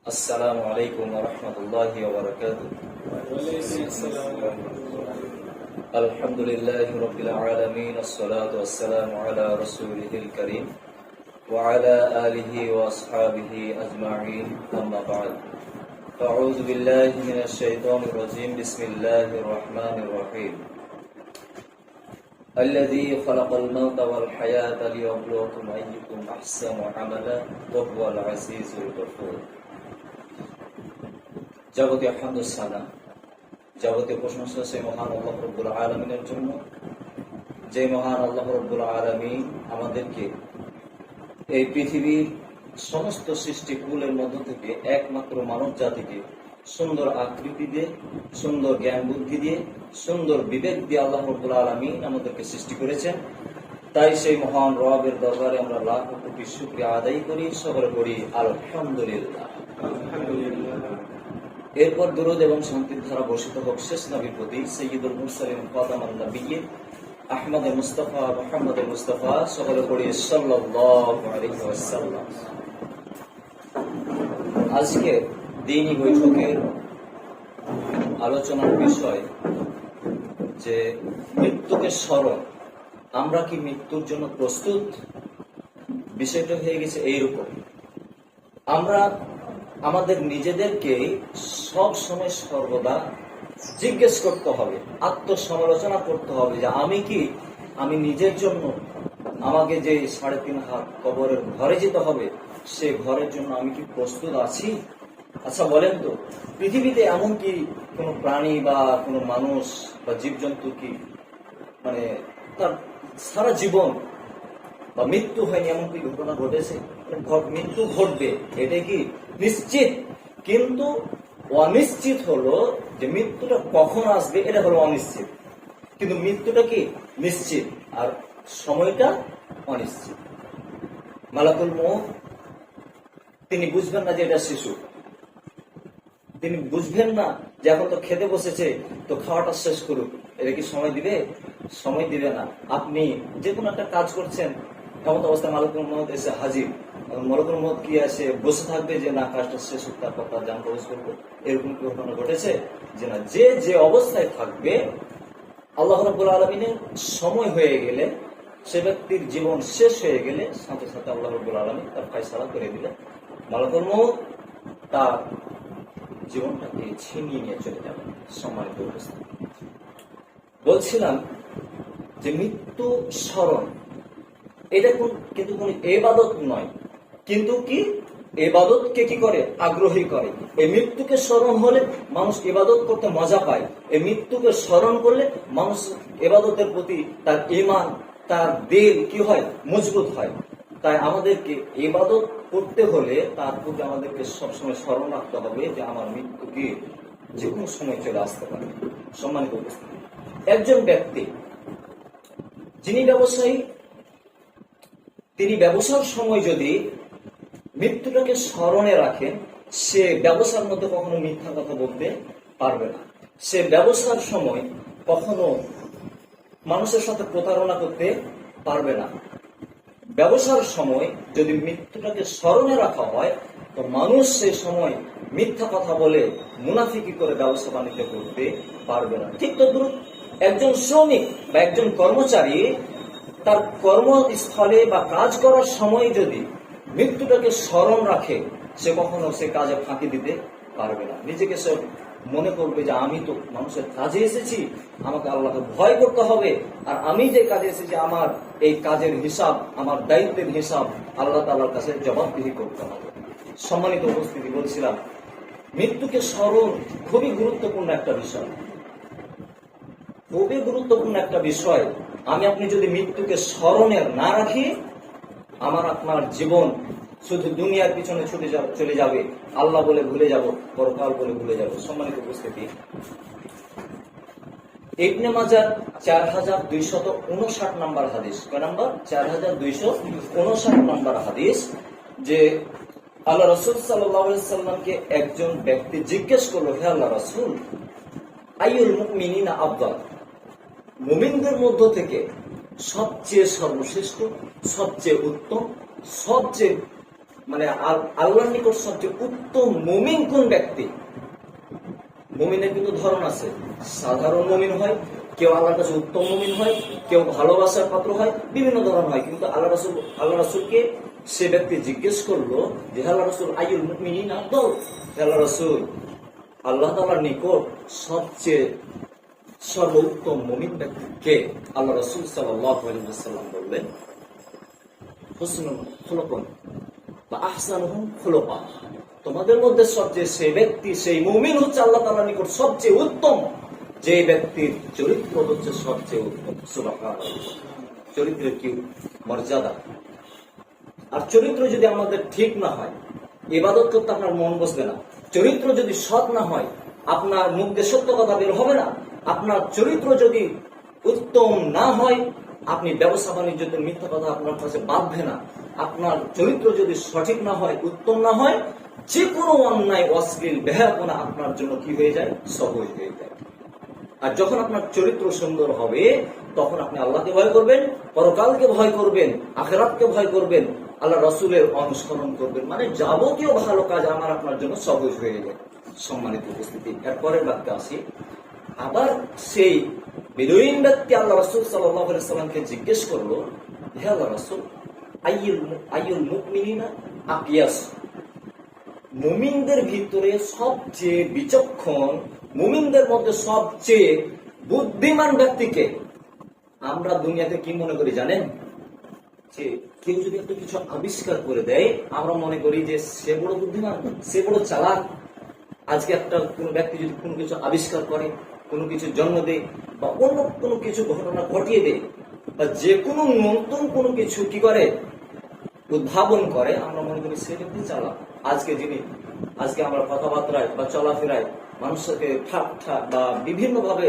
السلام عليكم ورحمة الله وبركاته. الحمد لله رب العالمين، الصلاة والسلام على رسوله الكريم وعلى آله وأصحابه أجمعين، أما بعد. أعوذ بالله من الشيطان الرجيم، بسم الله الرحمن الرحيم. الذي خلق الموت والحياة ليبلوكم أيكم أحسن عملا وهو العزيز الغفور. যাবতীয় হামদ ও সানা, যাবতীয় প্রশংসা সেই মহান আল্লাহ রাব্বুল আলামিনের জন্য, যে মহান আল্লাহ রাব্বুল আলামিন আমাদেরকে এই পৃথিবীর সমস্ত সৃষ্টিকুলের মধ্য থেকে একমাত্র মানব জাতিকে সুন্দর আকৃতি দিয়ে, সুন্দর জ্ঞান বুদ্ধি দিয়ে, সুন্দর বিবেক দিয়ে আল্লাহ রাব্বুল আলামিন আমাদেরকে সৃষ্টি করেছেন। তাই সেই মহান রবের দরবারে আমরা লাখ কোটি শুকরিয়া আদায় করি, সকলে করি আলহামদুলিল্লাহ। এরপর দুরূদ এবং শান্তির ধারা বর্ষিত হোক শেষ নবীর প্রতি, সাইয়্যিদুল মুরসালিন খাতামুন নবিয়্যিন আহমদ মুস্তাফা মুহাম্মদ মুস্তাফা, সকলে পড়ি সাল্লাল্লাহু আলাইহি ওয়াসাল্লাম। আজকে দ্বীনি বৈঠকের আলোচনার বিষয় যে মৃত্যুকে স্মরণ, আমরা কি মৃত্যুর জন্য প্রস্তুত? বিষয়টা হয়ে গেছে এইরকম, আমরা আমাদের নিজেদেরকে সব সময় সর্বদা জিজ্ঞেস করতে হবে, আত্মসমালোচনা করতে হবে যে আমি নিজের জন্য আমাকে যে 3.5 হাত কবরের ঘরে যেতে হবে, সে ঘরের জন্য আমি কি প্রস্তুত আছি? আচ্ছা বলেন তো, পৃথিবীতে এমন কি কোনো প্রাণী বা কোনো মানুষ বা জীবজন্তু কি তার সারা জীবন বা মৃত্যু হয়নি এমন কি ঘটনা ঘটেছে? মৃত্যু ঘটবে এটা কি নিশ্চিত, কিন্তু অনিশ্চিত হলো যে মৃত্যুটা কখন আসবে এটা হলো অনিশ্চিত, কিন্তু মৃত্যুটা কি নিশ্চিত আর সময়টা অনিশ্চিত। মালাকুল মউত তিনি বুঝবেন না যে এটা শিশু, তিনি বুঝবেন না যে এখন তো খেতে বসেছে, তো খাওয়াটা শেষ করুক, এটা কি সময় দিবে? সময় দিবে না। আপনি যে কোনো একটা কাজ করছেন, এমন অবস্থায় মালাকুল মউত এসে হাজির, মালাকুল মউত কি আসে বসে থাকবে যে না কাজটা শেষ হোক তারপর তার জান কবজ করবো? এরকম কি ঘটনা ঘটেছে? যে না, যে অবস্থায় থাকবে আল্লাহ রাব্বুল আলামিনের সময় হয়ে গেলে, সে ব্যক্তির জীবন শেষ হয়ে গেলে সাথে সাথে আল্লাহ রাব্বুল আলামিন তার ফায়সালা করে দিলেন, মালাকুল মউত তার জীবনটাকে ছিনিয়ে নিয়ে চলে যাবে। সম্মানিত উপস্থিতি, বলছিলাম যে মৃত্যু স্মরণ এটা কিন্তু কোন ইবাদত নয়, কিন্তু কি ইবাদতকে কি করে? আগ্রহী করে। এই মৃত্যুকে স্মরণ হলে মানুষ ইবাদত করতে মজা পায়, এই মৃত্যুকে স্মরণ করলে মানুষ ইবাদতের প্রতি তার ঈমান, তার দিল কি হয়? মজবুত হয়। তাই আমাদেরকে ইবাদত করতে হলে তার প্রতি আমাদেরকে সবসময় স্মরণ রাখতে হবে যে আমার মৃত্যু কি যে কোনো সময় চলে আসতে পারে। সম্মানিত উপস্থিতি, একজন ব্যক্তি যিনি ব্যবসায়ী, তিনি ব্যবসার সময় যদি মৃত্যুটাকে স্মরণে রাখেন, সে ব্যবসার মধ্যে কখনো মিথ্যা কথা বলতে পারবে না। সে ব্যবসার সময় কখনো মানুষের সাথে প্রতারণা করতে পারবে না। ব্যবসার সময় যদি মৃত্যুটাকে স্মরণে রাখা হয়, তো মানুষ সে সময় মিথ্যা কথা বলে মুনাফিকি করে ব্যবসা বাণিজ্য করতে পারবে না। ঠিক তদ্রুপ একজন শ্রমিক বা একজন কর্মচারী তার কর্মস্থলে বা কাজ করার সময় যদি মৃত্যুটাকে স্মরণ রাখে, সে কখনো সে কাজে ফাঁকি দিতে পারবে না। নিজেকে সে মনে করবে যে আমি তো মানুষের কাজে এসেছি, আমাকে আল্লাহকে ভয় করতে হবে, আর আমি যে কাজে এসেছি আমার এই কাজের হিসাব, আমার দায়িত্বের হিসাব আল্লাহ তাআলার কাছে জবাবদিহি করতে হবে। সম্মানিত উপস্থিতি, বলছিলাম মৃত্যুকে স্মরণ খুবই গুরুত্বপূর্ণ একটা বিষয়, খুবই গুরুত্বপূর্ণ একটা বিষয়। আপনি যদি মৃত্যুকে স্মরণে না রাখি, আমার আপনার জীবন শুধু দুনিয়ার পিছনে চলে যাবে, আল্লাহ বলে ভুলে যাব, পরকাল বলে ভুলে যাব। সম্মানিত উপস্থিতি, ইবনে মাজাহ 4259 নম্বর হাদিস, কয় নম্বর? 4259 নম্বর হাদিস, যে আল্লাহ রাসূল সাল্লাল্লাহু আলাইহি সাল্লামকে একজন ব্যক্তি জিজ্ঞেস করলো, হে আল্লাহ রাসূল, আইয়ুল মুমিনিনা আফদাল, মুমিনদের মধ্য থেকে সবচেয়ে সর্বশ্রেষ্ঠ, সবচেয়ে উত্তম, সবচেয়ে মানে আল্লাহর নিকট সবচেয়ে উত্তম মুমিন কোন ব্যক্তি? মুমিনের কিন্তু ধরন আছে, সাধারণ মুমিন হয়, কেউ আল্লাহর কাছে উত্তম মুমিন হয়, কেউ ভালোবাসার পাত্র হয়, বিভিন্ন ধরন হয়। কিন্তু আল্লাহ রাসূলকে সে ব্যক্তি জিজ্ঞেস করলো যে আল্লাহ রাসূল আইয়ুল মুমিনিনা আফদল, আল্লাহ রাসূল আল্লাহ তাআলার নিকট সবচেয়ে সর্বোত্তম মুমিন ব্যক্তি কে? আল্লাহ রাসূল সাল্লাল্লাহু আলাইহি ওয়াসাল্লাম বললেন হুসনুল খুলুকুন বা আহসানুহুম খুলুকা, তোমাদের মধ্যে সবচেয়ে সেই ব্যক্তি, সেই মুমিন হচ্ছে আল্লাহ তাআলার নিকট সবচেয়ে উত্তম, যে ব্যক্তির চরিত্র হচ্ছে সবচেয়ে উত্তম। সুবহানাল্লাহ, চরিত্রের কি মর্যাদা! আর চরিত্র যদি আমাদের ঠিক না হয়, ইবাদত করতে আপনার মন বসবে না। চরিত্র যদি সৎ না হয়, আপনার মুখ দিয়ে সত্য কথা বের হবে না। আপনার চরিত্র যদি উত্তম না হয়, আপনি ব্যবসা বাণিজ্যতে মিথ্যা কথা আপনার কাছে বাঁধবে না। আপনার চরিত্র যদি সঠিক না হয়, উত্তম না হয়, যে কোনো অন্যায়, অশ্লীল, বেহায়াপনা আপনার জন্য কি হয়ে যায়? সহজ হয়ে যায়। আর যখন আপনার চরিত্র সুন্দর হবে, তখন আপনি আল্লাহকে ভয় করবেন, পরকালকে ভয় করবেন, আখিরাতকে ভয় করবেন, আল্লাহ রাসূলের অনুসরণ করবেন। মানে যাবতীয় ভালো কাজ আমার আপনার জন্য সহজ হয়ে যায়। সম্মানিত উপস্থিতি, এরপরের বাক্যে আসি। আবার সেই বেদুইন ব্যক্তি আল্লাহ রাসূল সাল্লাল্লাহু আলাইহি সাল্লামকে জিজ্ঞেস করলো, হে আল্লাহ রাসূল, আইয়ুল মুমিনিনা আকিয়াস, মুমিনদের ভিতরে সবচেয়ে বিচক্ষণ, মুমিনদের মধ্যে সবচেয়ে বুদ্ধিমান ব্যক্তিকে? আমরা দুনিয়াতে কি মনে করি জানেন? যে কেউ যদি একটা কিছু আবিষ্কার করে দেয়, আমরা মনে করি যে সে বড় বুদ্ধিমান, সে বড় চালাক। আজকে একটা কোনো ব্যক্তি যদি কোনো কিছু আবিষ্কার করে, কোনো কিছু জন্ম দেয়, বা অন্য কোনো কিছু ঘটনা ঘটিয়ে দেয়, বা যে কোনো নতুন কোনো কিছু কি করে, উদ্ভাবন করে, আমরা মনে করি সে ব্যক্তি চালাক। আজকে আমরা কথাবার্তায় বা চলাফেরায় মানুষকে ঠাট্টা বা বিভিন্ন ভাবে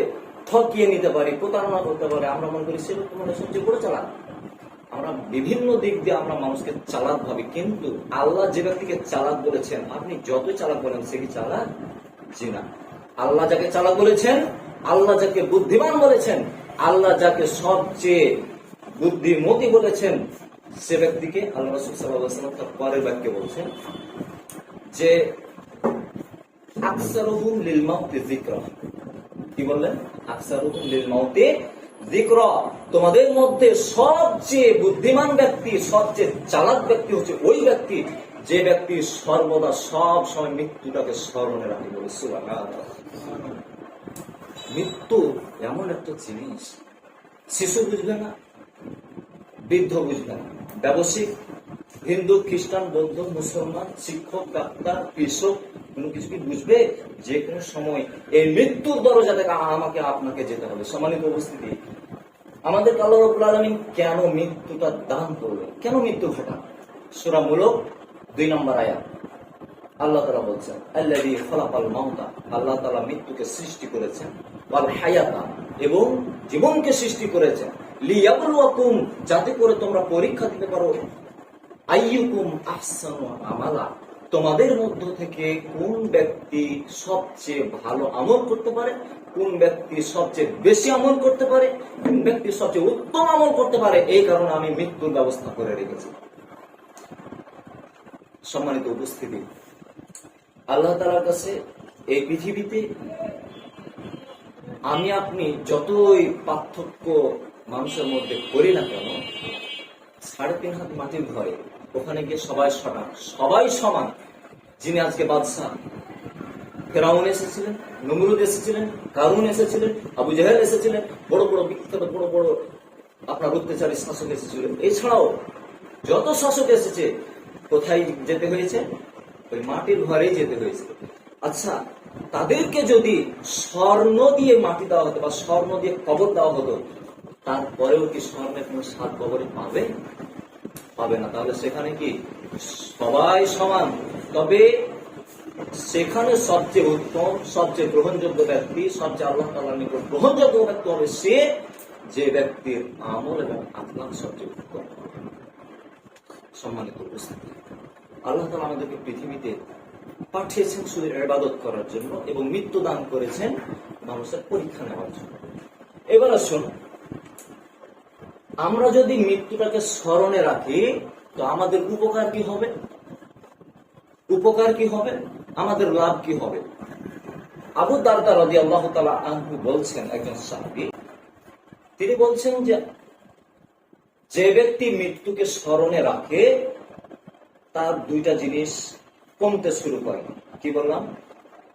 ঠকিয়ে নিতে পারি, প্রতারণা করতে পারি, আমরা মনে করি সে ব্যক্তি মানে সবচেয়ে বড় চালাক। আমরা বিভিন্ন দিক দিয়ে আমরা মানুষকে চালাক ভাবি, কিন্তু আল্লাহ যে ব্যক্তিকে চালাক বলেছেন, আপনি যতই চালাক বলেন, সে কি চালাক? জি না। আল্লাহ যাকে চালাক বলেছেন, আল্লাহ যাকে বুদ্ধিমান বলেছেন, আল্লাহ যাকে সবচেয়ে বুদ্ধিমতী বলেছেন, সে ব্যক্তিকে আল্লাহ রাসূল সাল্লাল্লাহু আলাইহি ওয়াসাল্লাম তার পরের বাক্যে বলছেন যে আকসারুহুম লিল মাউতি যিকরা। কি বললেন? আকসারুহুম লিল মাউতি যিকরা, তোমাদের মধ্যে সবচেয়ে বুদ্ধিমান ব্যক্তি, সবচেয়ে চালাক ব্যক্তি হচ্ছে ওই ব্যক্তি যে ব্যক্তি সর্বদা সব সময় মৃত্যুটাকে স্মরণে রাখে। বলে সুবহানাল্লাহ। মৃত্যু এমন একটা জিনিস, শিশু বুঝবে না, বৃদ্ধ বুঝবে না, ব্যবসায়িক, হিন্দু, খ্রিস্টান, বৌদ্ধ, মুসলমান, শিক্ষক, ডাক্তার, কৃষক, কোনো কিছু কি বুঝবে? যে কোনো সময় এই মৃত্যুর দরজা থেকে আমাকে আপনাকে যেতে হবে। সম্মানিত উপস্থিতি, আমাদের আল্লাহ রাব্বুল আলামিন কেন মৃত্যুটা দান করলেন, কেন মৃত্যু ঘটান? সূরা মুলক 2 নম্বর আয়াত আল্লাহ তাআলা বলছেন, আল্লাযী খালাকাল মাউতা, আল্লাহ তাআলা মৃত্যুকে সৃষ্টি করেছেন, ওয়াল হায়াতা, এবং জীবনকে সৃষ্টি করেছেন, লিয়াবলুয়াকুম, যাতে করে তোমরা পরীক্ষা দিতে পারো, আইয়ুকুম আহসানু আমালা, তোমাদের মধ্য থেকে কোন ব্যক্তি সবচেয়ে ভালো আমল করতে পারে, কোন ব্যক্তি সবচেয়ে বেশি আমল করতে পারে, কোন ব্যক্তি সবচেয়ে উত্তম আমল করতে পারে। এই কারণে আমি মৃত্যুর ব্যবস্থা করে রেখেছি। সম্মানিত উপস্থিতি, আল্লাহ তাআলার কাছে এই পৃথিবীতে আমি আপনি যতই পার্থক্য মানুষের মধ্যে করি না কেন, 3.5 হাত মাটির ঘরে, ওখানে গিয়ে সবাই সমান। যিনি আজকে বাদশাহ, ফেরাউন এসেছিলেন, নমরুদ এসেছিলেন, কারুন এসেছিলেন, আবু জাহেল এসেছিলেন, বড় বড় বিখ্যাত বড় আপনার অত্যাচারী শাসক এসেছিলেন। এছাড়াও যত শাসক এসেছে, কোথায় যেতে হয়েছে? ওই মাটির ঘরেই যেতে হয়েছে। আচ্ছা, তাদেরকে যদি স্বর্ণ দিয়ে মাটি দেওয়া হতো বা স্বর্ণ দিয়ে কবর দেওয়া হতো, তারপরেও কি স্বর্ণের কোন স্বাদ কবরে পাবে না? তাহলে সেখানে কি সবাই সমান? তবে সেখানে সবচেয়ে উত্তম, সবচেয়ে গ্রহণযোগ্য ব্যক্তি, সবচেয়ে আল্লাহ তাআলার নিকট গ্রহণযোগ্য ব্যক্তি হবে সে যে ব্যক্তির আমল এবং আখলাক সবচেয়ে উত্তম। সম্মানিত উপস্থিতি, আল্লাহ তাআলা আমাদেরকে পৃথিবীতে পাঠিয়েছেন শুধু ইবাদত করার জন্য, এবং মৃত্যু দান করেছেন মানুষের পরীক্ষা নেওয়ার জন্য। এবার আসুন, আমরা যদি মৃত্যুটাকে স্মরণে রাখি, তো আমাদের উপকার কি হবে? উপকার কি হবে, আমাদের লাভ কি হবে? আবু দারদা রাদিয়াল্লাহু তাআলা আনহু বলছেন, একজন সাহাবী, তিনি বলছেন যে ব্যক্তি মৃত্যুকে স্মরণে রাখে তার দুইটা জিনিস কমতে শুরু করে। কি বললাম?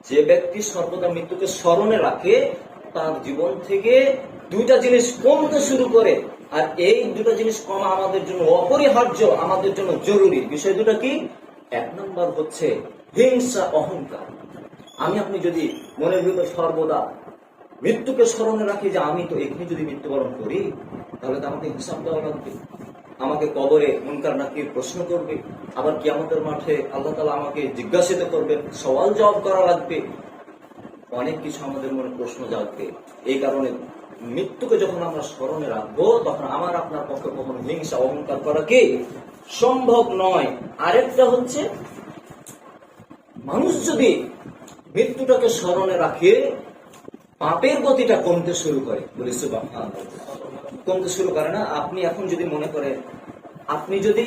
যে ব্যক্তি সর্বদা মৃত্যুকে স্মরণে রাখে তার জীবন থেকে দুইটা জিনিস কমতে শুরু করে। আর এই দুটা জিনিস কমা আমাদের জন্য অপরিহার্য, আমাদের জন্য জরুরি। বিষয় দুটা কি? এক নম্বর হচ্ছে হিংসা, অহংকার। আমি আপনি যদি মনের ভিতর সর্বদা মৃত্যুকে স্মরণে রাখি যে আমি তো এখানে যদি মৃত্যুবরণ করি তাহলে তো আমাকে হিসাব দেওয়া লাগবে, আমাকে কবরে মুনকার নাকির প্রশ্ন করবে, আবার কিয়ামতের মাঠে আল্লাহ তাআলা আমাকে জিজ্ঞাসিত করবেন, সওয়াল জবাব করা লাগবে, অনেক কিছু আমাদের মনে প্রশ্ন জাগবে। এই কারণে মৃত্যুকে যখন আমরা স্মরণে রাখবো তখন আমার আপনার পক্ষে কখনো হিংসা অহংকার করা কি সম্ভব নয়। আরেকটা হচ্ছে, মানুষ যদি মৃত্যুটাকে স্মরণে রাখে পাপের গতিটা কমতে শুরু করে। বলি সুবহানাল্লাহ। কমতে শুরু করে না? আপনি এখন যদি মনে করেন, আপনি যদি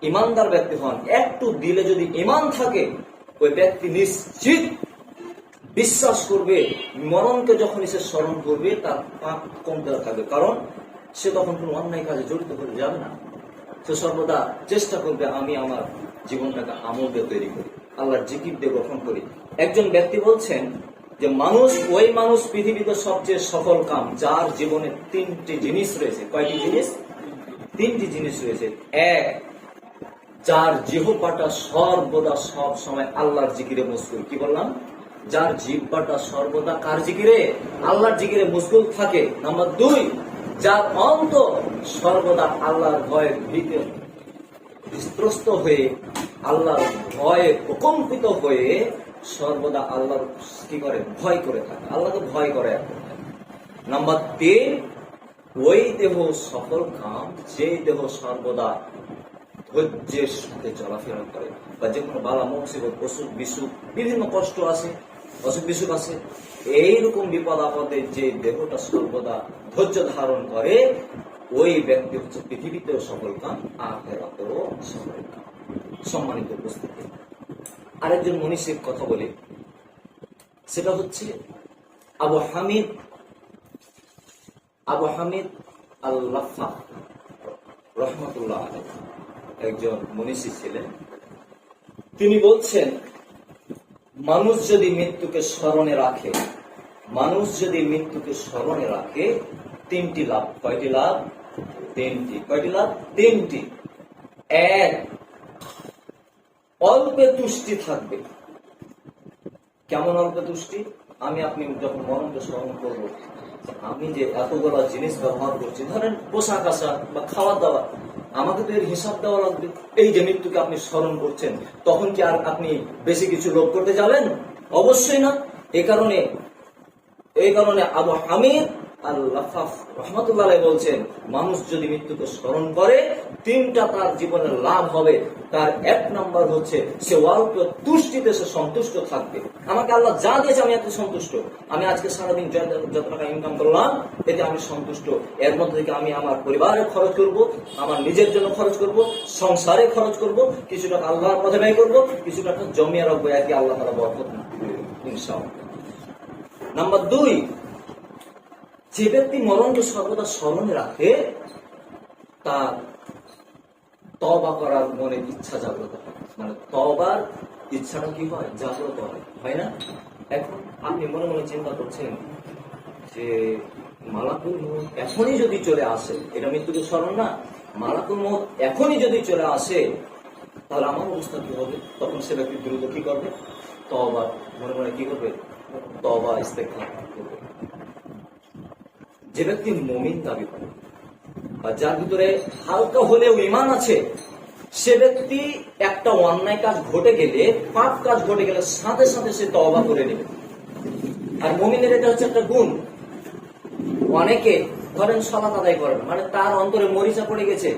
ইমানদার ব্যক্তি হন, একটু দিলে যদি ইমান থাকে, ওই ব্যক্তি নিশ্চিত বিশ্বাস করবে মরণকে যখন সে স্মরণ করবে তার পাপ কমতে থাকবে। কারণ সে তখন কোনো অন্যায় কাজে জড়িত হয়ে যাবে না। সে সর্বদা চেষ্টা করবে আমি আমার জীবনটাকে আমল দিয়ে তৈরি করি, আল্লাহর জিকির দিয়ে গঠন করি। একজন ব্যক্তি বলছেন যে ওই মানুষ পৃথিবীতে সবচেয়ে সফল কাম যার জীবনে তিনটি জিনিস রয়েছে। কয়টি জিনিস? তিনটি জিনিস রয়েছে। এক, যার জিহ্বাটা সর্বদা সব সময় আল্লাহর জিকিরে মশগুল। কি বললাম? যার জিহ্বাটা সর্বদা কার জিকিরে? আল্লাহর জিকিরে মশগুল থাকে। নাম্বার দুই, যার অন্তর সর্বদা আল্লাহর ভয়ে ভীত বিস্ত্রস্ত হয়ে, আল্লাহর ভয়ে প্রকম্পিত হয়ে সর্বদা আল্লাহর কি করে? ভয় করে থাকে, আল্লাহকে ভয় করে। নাম্বার তিন, ওই দেহ সফল কাম যে দেহ সর্বদা ধৈর্যের সাথে চলাফেরা করে, বা যে কোনো বালা মুসিবত, অসুখ বিসুখ, বিভিন্ন কষ্ট আছে, অসুখ বিসুখ আছে, এইরকম বিপদ আপদে যে দেহটা সর্বদা ধৈর্য ধারণ করে, ওই ব্যক্তি হচ্ছে পৃথিবীতেও সফল কাম, আখিরাতেও সফল কাম। সম্মানিত উপস্থিতি, আরেকজন মনীষীর কথা বলি, সেটা হচ্ছে আবু হামিদ আল-লাফা রহমাতুল্লাহ আলাইহি, একজন মনীষী ছিলেন। তিনি বলছেন, মানুষ যদি মৃত্যুকে স্মরণে রাখে তিনটি লাভ। কয়টি লাভ? তিনটি। কয়টি লাভ? তিনটি। এক, অল্পে তুষ্টি থাকবে। কেমন অল্পে তুষ্টি? আমি আপনি যখন মরণকে স্মরণ করবো, আমি যে এতগুলো জিনিস ব্যবহার করছি, ধরেন পোশাক আশাক বা খাওয়া দাওয়া, আমাকে তো এর হিসাব দেওয়া লাগবে। এই যে মৃত্যুকে আপনি স্মরণ করছেন, তখন কি আর আপনি বেশি কিছু লোভ করতে যাবেন? অবশ্যই না। এই কারণে আবু হামিদ আল-লাফাফ রহমাতুল্লাহ আলাইহি বলছেন, মানুষ যদি মৃত্যুকে স্মরণ করে তিনটা তার জীবনের লাভ হবে। তার এক নম্বর হচ্ছে সে অল্প তুষ্টিতে সে সন্তুষ্ট থাকবে। আমাকে আল্লাহ যা দিয়েছে আমি এত সন্তুষ্ট। আমি আজকে সারাদিন যত টাকা ইনকাম করলাম এতে আমি সন্তুষ্ট। এর মধ্যে থেকে আমি আমার পরিবারে খরচ করব, আমার নিজের জন্য খরচ করব, সংসারে খরচ করব, কিছু টাকা আল্লাহর পথে ব্যয় করব, কিছু টাকা জমিয়ে রাখবো, একই আল্লাহ তাআলা বরকত ইনশাআল্লাহ। নাম্বার দুই, যে ব্যক্তি মরণকে সর্বদা স্মরণে রাখে তার তওবা করার মনে ইচ্ছা জাগ্রত হয়। মানে তওবার ইচ্ছাটা কি হয়? জাগ্রত হয় না? এখন আপনি মনে মনে চিন্তা করছেন যে মালাকুল মউত এখনই যদি চলে আসে, এটা মৃত্যুকে স্মরণ না, মালাকুল মউত এখনই যদি চলে আসে তাহলে আমার অবস্থা কি হবে? তখন সে ব্যক্তি দ্রুত কি করবে? তওবা মনে মনে কি করবে? তওবা ইস্তেগফার করবে। যে ব্যক্তি মুমিন দাবি করে বা যার ভিতরে হালকা হলেও ঈমান আছে, সে ব্যক্তি একটা অন্যায় কাজ ঘটে গেলে, পাপ কাজ ঘটে গেলে সাথে সাথে সে তওবা করে নেবে। আর মুমিনের এটা হচ্ছে একটা গুণ। অনেকে ধরেন সালাত আদায় করে না, মানে তার অন্তরে মরিচা পড়ে গেছে।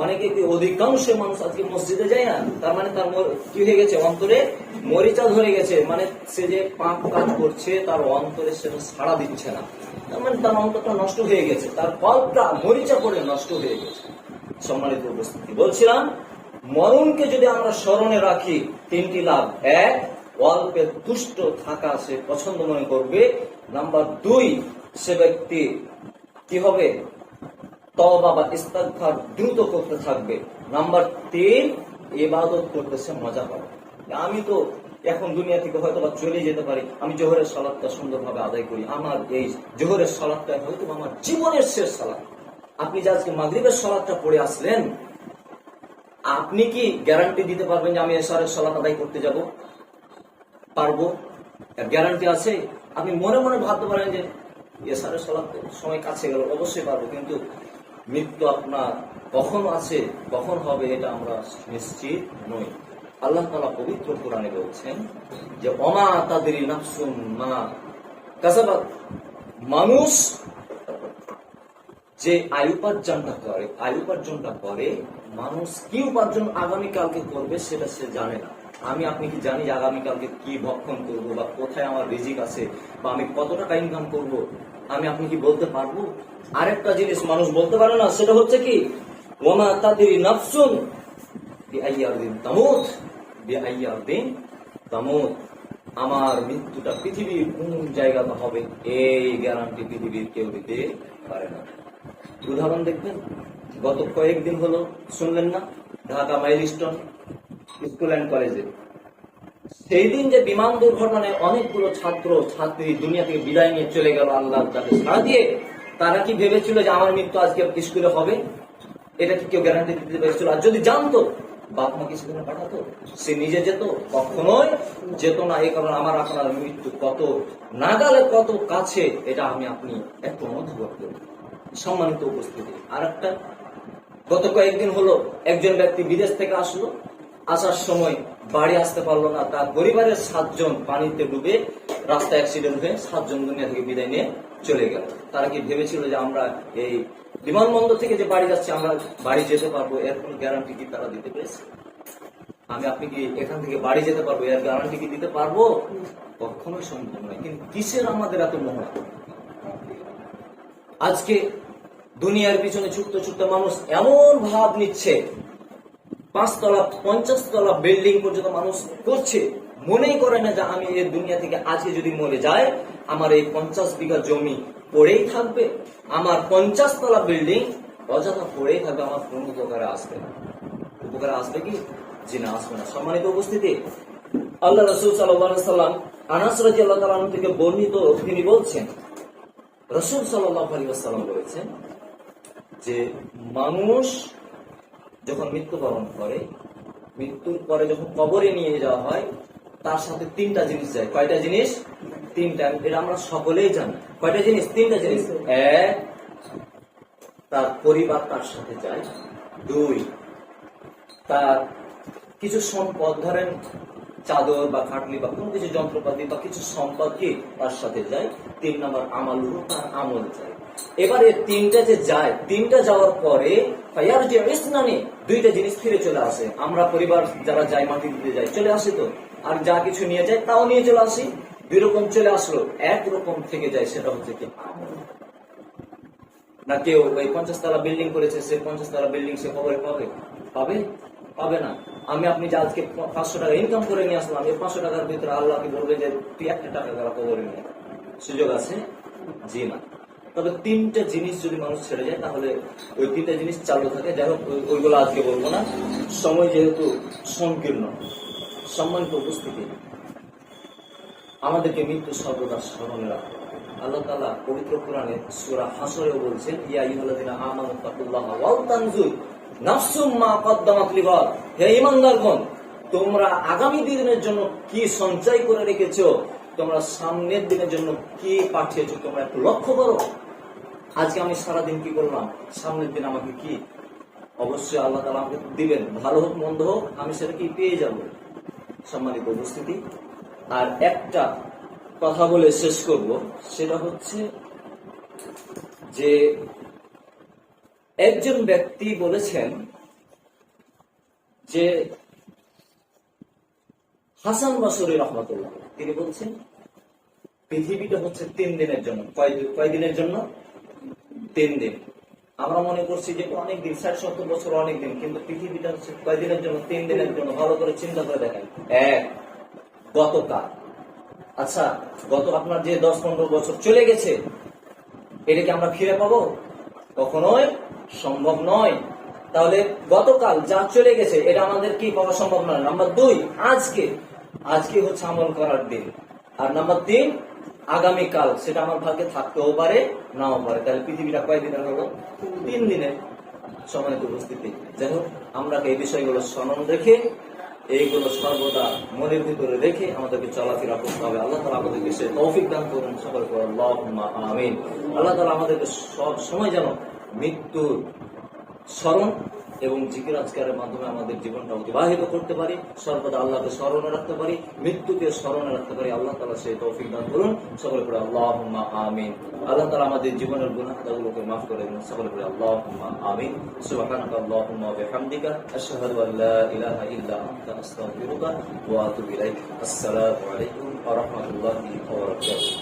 অনেকে কি অধিকাংশ মানুষ আজকে মসজিদে যায় না, তার মানে তার কি হয়ে গেছে? অন্তরে মরিচা ধরে গেছে। মানে সে যে পাপ কাজ করছে তার অন্তরে সেটা সাড়া দিচ্ছে না, তার মানে তার অন্তরটা নষ্ট হয়ে গেছে, তার কল্পটা মরিচা পড়ে নষ্ট হয়ে গেছে। সম্মানিত উপস্থিতি, বলছিলাম মরণকে যদি আমরা স্মরণে রাখি, তিনটি লাভ: এক, অল্পে তুষ্ট থাকা সে পছন্দ মনে করবে। নাম্বার দুই, সে ব্যক্তি কি হবে? তওবা বা ইস্তিগফার দ্রুত করতে থাকবে। নাম্বার তিন, ইবাদত করতে সে মজা পাবে। আমি তো এখন দুনিয়া থেকে হয়তো বা চলে যেতে পারি, আমি জোহরের সালাতটা সুন্দরভাবে আদায় করি, আমার এই জোহরের সালাতটা হয়তো আমার জীবনের শেষ সালাত। আপনি যে আজকে মাগরিবের সালাতটা পড়ে আসলেন, আপনি কি গ্যারান্টি দিতে পারবেন যে আমি এশারের সালাত আদায় করতে যাব? পারবো? গ্যারান্টি আছে? আপনি মনে মনে ভাবতে পারেন যে এশারের সালাত সময় কাছে গেল, অবশ্যই পারবো, কিন্তু মৃত্যু আপনার কখন আছে, কখন হবে, এটা আমরা নিশ্চিত নই। আল্লাহ তাআলা পবিত্র কোরআনে বলছেন যে ওমা তাদরি নাফসুম মা কাসাবাত। মানুষ যে আয়ুপার্জনটা করে, মানুষ কি উপার্জন আগামীকালকে করবে সেটা সে জানে না। আমি আপনি কি জানি যে আগামীকালকে কি ভক্ষণ করব, বা কোথায় আমার রিজিক আছে, বা আমি কত টাকা ইনকাম করব? আমি আপনি কি বলতে পারবো? আরেকটা জিনিস মানুষ বলতে পারে না, সেটা হচ্ছে কি, ওমা তাদরি নাফসুন বিআইয়ারদিন তামুত, বিআইয়ারদিন তামুত। আমার মৃত্যুটা পৃথিবীর কোন জায়গাতে হবে, এই গ্যারান্টি পৃথিবীর কেউ দিতে পারে না। উদাহরণ দেখবেন, গত কয়েকদিন হলো শুনলেন না, ঢাকা মাইলস্টোন স্কুল অ্যান্ড কলেজে সেই দিন যে বিমান দুর্ঘটনায় অনেকগুলো ছাত্র ছাত্রী দুনিয়া থেকে বিদায় নিয়ে চলে গেল আল্লাহর কাছে সাড়া দিয়ে, তারা কি ভেবেছিল যে আমার মৃত্যু আজকে স্কুলে হবে? এটা কি কেউ গ্যারান্টি দিতে পেরেছিল? আর যদি জানতো, বাপ মা কি সেখানে পাঠাতো? সে নিজে যেত? কখনোই যেত না। এই কারণে আমার আপনার মৃত্যু কত নাগালে, কত কাছে, এটা আমি আপনি একটু অনুভব করি। সম্মানিত উপস্থিতি, আর একটা, গত কয়েকদিন হলো একজন ব্যক্তি বিদেশ থেকে আসলো, আসার সময় বাড়ি আসতে পারলো না, তার পরিবারের 7 জন পানিতে ডুবে রাস্তায় অ্যাক্সিডেন্ট হয়ে 7 জন দুনিয়া থেকে বিদায় নিয়ে চলে গেল। তারা কি ভেবেছিল যে আমরা এই বিমানবন্দর থেকে যে বাড়ি যাচ্ছি, আমরা বাড়ি যেতে পারবো? এর কোন গ্যারান্টি কি তারা দিতে পেরেছে? আমি আপনি কি এখান থেকে বাড়ি যেতে পারবো, এর গ্যারান্টি কি দিতে পারবো? কখনোই সম্ভব নয়। কিন্তু কিসের আমাদের এত মোহনা? আজকে দুনিয়ার পিছনে ছুটতে ছুটতে মানুষ এমন ভাব নিচ্ছে, 5 তলা 50 তলা বিল্ডিং পর্যন্ত মানুষ করছে, মনেই করে না যে আমি এই দুনিয়া থেকে আজকে যদি মরে যায়, আমার এই 50 বিঘা জমি পড়েই থাকবে, আমার 50 তলা বিল্ডিং অযথা পড়েই থাকবে, আমার কোন উপকারে আসবে না। উপকারে আসবে কি? জি না, আসবে না। সম্মানিত উপস্থিতি, আল্লাহ রাসূল সাল্লাল্লাহু আলাইহি সাল্লাম আনাস রাদিয়াল্লাহু তাআলা আনহু থেকে বর্ণিত, তিনি বলছেন, রাসূল সাল্লাল্লাহু আলাইহি ওয়াসাল্লাম বলেছেন যে মানুষ যখন মৃত্যুবরণ করে, মৃত্যুর পরে যখন কবরে নিয়ে যাওয়া হয়, তার সাথে 3টা জিনিস যায়। কয়টা জিনিস? 3টা। এটা আমরা সকলেই জানি। কয়টা জিনিস? 3টা জিনিস। 1, তার পরিবার তার সাথে যায়। 2, তার কিছু সম্পদ, ধরেন চাদর বা খাটলি বা কোনো কিছু যন্ত্রপাতি বা কিছু সম্পদ কি তার সাথে যায়। 3 নম্বর আমালু, তার আমল যায়। এবারে 3টা যে যায়, 3টা যাওয়ার পরে ফায়ার যে ইসনানি, 2টা জিনিস ফিরে চলে আসে। আমরা পরিবার যারা যাই, মাটি দিতে যাই, চলে আসি তো, আর যা কিছু নিয়ে যায় তাও নিয়ে চলে আসি। 2 রকম চলে আসলো, 1 রকম থেকে যায়, সেটা হচ্ছে কি আমল। না কেউ ওই 50 তলা বিল্ডিং করেছে, সে 50 তলা বিল্ডিং সে কবরে পাবে? পাবে? পাবে না। আমি আপনি যে আজকে 500 টাকা ইনকাম করে নিয়ে আসলাম, এই 500 টাকার ভিতরে আল্লাহকে বলবে যে তুই 1 টাকা কবরে নিয়ে, সুযোগ আছে? জি না। তবে 3টা জিনিস যদি মানুষ ছেড়ে যায়, তাহলে ওই 3টা জিনিস চালু থাকে। যাই হোক, ওইগুলো আজকে বলবো না, সময় যেহেতু সংকীর্ণ। সম্মানিত উপস্থিতি, আমাদেরকে মৃত্যু সর্বদা স্মরণে রাখতে হবে। আল্লাহ তাআলা পবিত্র কোরআনে সূরা হাসরেও বলছেন, ইয়া আইয়ুহাল্লাযীনা আমানু তাকুল্লাহা ওয়াল তানজুর নাফসুম মা কদ্দামাত লিগাদ। হে ঈমানদারগণ, তোমরা আগামী দিনের জন্য কি সঞ্চয় করে রেখেছো, তোমরা সামনের দিনের জন্য কি পাঠিয়েছো, তোমরা একটু লক্ষ্য করো। আজকে আমি সারাদিন কি করলাম, সামনের দিন আমাকে কি, অবশ্যই আল্লাহ তাআলা আমাকে দিবেন, ভালো হোক মন্দ হোক, আমি সেটা কি পেয়ে যাব। সম্মানিত উপস্থিতি, আর একটা কথা বলে শেষ করব, সেটা হচ্ছে যে একজন ব্যক্তি বলেছেন যে হাসান বসরি রহমতুল্লাহ, তিনি বলছেন পৃথিবীটা হচ্ছে 3 দিনের জন্য। কয় দিনের জন্য? 3 দিন। আমরা মনে করছি যে অনেক দিন, 60-70 বছর অনেক দিন, কিন্তু পৃথিবীটা হচ্ছে কয়দিনের জন্য? 3 দিনের জন্য। ভালো করে চিন্তা করে দেখেন। এক, গতকাল। আচ্ছা, গত আপনার যে 10-15 বছর চলে গেছে, এটা কি আমরা ফিরে পাবো? কখনোই সম্ভব নয়। তাহলে গতকাল যা চলে গেছে এটা আমাদের কি পাওয়া সম্ভব নয়। নাম্বার 2, আজকে হচ্ছে আমল করার দিন। আর নাম্বার 3, আগামীকাল, সেটা আমার ভাগ্যে থাকতেও পারে, নাও পারে। তাহলে পৃথিবীটা কয় দিনের হলো? 3 দিনের। সম্মানিত উপস্থিতি, যাই হোক, আমরা এই বিষয়গুলো স্মরণ রেখে, এইগুলো সর্বদা মনের ভিতরে রেখে আমাদেরকে চলাফেরা করতে হবে। আল্লাহ তাআলা আমাদেরকে সে তৌফিক দান করুন, সকল করে আল্লাহুম্মা আমিন। আল্লাহ তাআলা আমাদেরকে সব সময় যেন মৃত্যুর স্মরণ এবং জিকির আজকারের মাধ্যমে আমাদের জীবনটা অতিবাহিত করতে পারি, সর্বদা আল্লাহকে স্মরণে রাখতে পারি, মৃত্যুকে স্মরণে রাখতে পারি। আল্লাহ তাআলা সেই তৌফিক দান করুন, সকলে করে আল্লাহুম্মা আমিন। আল্লাহ তাআলা আমাদের জীবনের গুনাহ খাতাগুলোকে মাফ করে দিন, সকলে করে আল্লাহুম্মা আমিন। সুবহানাকা আল্লাহুম্মা ওয়া বিহামদিকা, আশহাদু আল লা ইলাহা ইল্লা আনতা, আস্তাগফিরুকা ওয়া আতুবু ইলাইক। আসসালামু আলাইকুম ওয়া রাহমাতুল্লাহি ওয়া বারাকাতুহু।